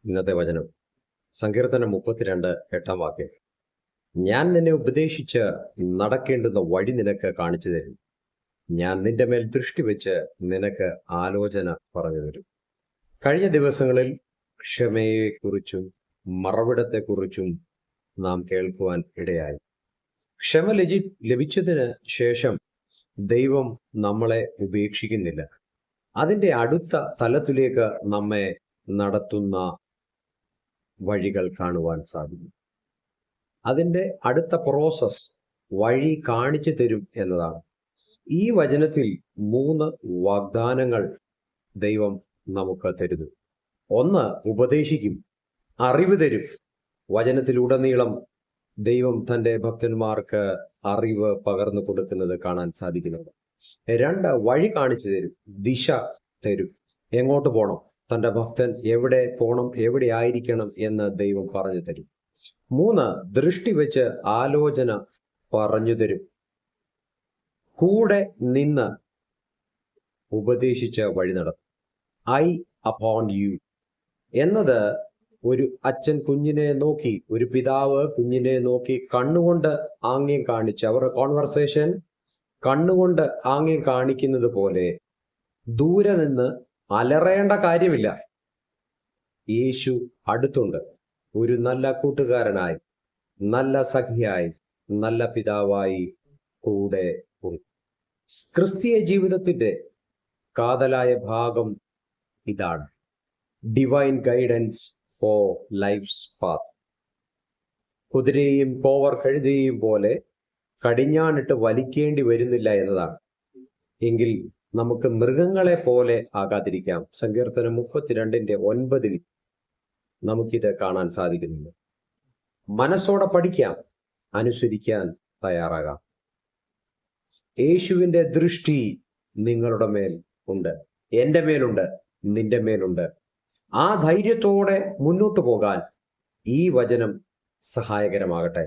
ഇന്നത്തെ വചനം സങ്കീർത്തനം 32:8 ഞാൻ നിന്നെ ഉപദേശിച്ച് നടക്കേണ്ടുന്ന വഴി നിനക്ക് കാണിച്ചു തരും. ഞാൻ നിന്റെ മേൽ ദൃഷ്ടി വെച്ച് നിനക്ക് ആലോചന പറഞ്ഞു തരും. കഴിഞ്ഞ ദിവസങ്ങളിൽ ക്ഷമയെക്കുറിച്ചും മറവിടത്തെക്കുറിച്ചും നാം കേൾക്കുവാൻ ഇടയായി. ക്ഷമ ലഭിച്ചതിന് ശേഷം ദൈവം നമ്മളെ ഉപേക്ഷിക്കുന്നില്ല. അതിൻ്റെ അടുത്ത തലത്തിലേക്ക് നമ്മെ നടത്തുന്ന വഴികൾ കാണുവാൻ സാധിക്കും. അതിൻ്റെ അടുത്ത പ്രോസസ് വഴി കാണിച്ചു തരും എന്നതാണ്. ഈ വചനത്തിൽ 3 വാഗ്ദാനങ്ങൾ ദൈവം നമുക്ക് തരുന്നു. ഒന്ന്, ഉപദേശിക്കും, അറിവ് തരും. വചനത്തിലുടനീളം ദൈവം തൻ്റെ ഭക്തന്മാർക്ക് അറിവ് പകർന്നു കൊടുക്കുന്നത് കാണാൻ സാധിക്കുന്നുണ്ട്. 2, വഴി കാണിച്ചു തരും, ദിശ തരും. എങ്ങോട്ട് പോകണം, തൻ്റെ ഭക്തൻ എവിടെ പോകണം, എവിടെ ആയിരിക്കണം എന്ന് ദൈവം പറഞ്ഞു തരും. 3, ദൃഷ്ടി വെച്ച് ആലോചന പറഞ്ഞു തരും. കൂടെ നിന്ന് ഉപദേശിച്ച വഴി നടത്തും. ഐ അപ്പോൺ യു എന്നത് ഒരു അച്ഛൻ കുഞ്ഞിനെ നോക്കി, ഒരു പിതാവ് കുഞ്ഞിനെ നോക്കി കണ്ണുകൊണ്ട് ആംഗ്യം കാണിച്ച്, അവരുടെ കോൺവെർസേഷൻ കണ്ണുകൊണ്ട് ആംഗ്യം കാണിക്കുന്നത് പോലെ ദൂരെ നിന്ന് അലറേണ്ട കാര്യമില്ല. യേശു അടുത്തുണ്ട്, ഒരു നല്ല കൂട്ടുകാരനായി, നല്ല സഖിയായി, നല്ല പിതാവായി കൂടെ ഉണ്ട്. ക്രിസ്തീയ ജീവിതത്തിന്റെ കാതലായ ഭാഗം ഇതാണ്: divine guidance for life's path. കുതിരയെയും കോവർ കഴുതയെയും പോലെ കടിഞ്ഞാണിട്ട് വലിക്കേണ്ടി വരുന്നില്ല എന്നതാണ്. എങ്കിൽ നമുക്ക് മൃഗങ്ങളെ പോലെ ആകാതിരിക്കാം. സങ്കീർത്തനം 32:9 നമുക്കിത് കാണാൻ സാധിക്കുന്നുണ്ട്. മനസ്സോടെ പഠിക്കാം, അനുസരിക്കാൻ തയ്യാറാകാം. യേശുവിൻ്റെ ദൃഷ്ടി നിങ്ങളുടെ മേൽ ഉണ്ട്, എൻ്റെ മേലുണ്ട്, നിന്റെ മേലുണ്ട്. ആ ധൈര്യത്തോടെ മുന്നോട്ട് പോകാൻ ഈ വചനം സഹായകരമാകട്ടെ.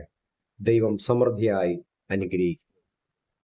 ദൈവം സമൃദ്ധിയായി അനുഗ്രഹിക്കും.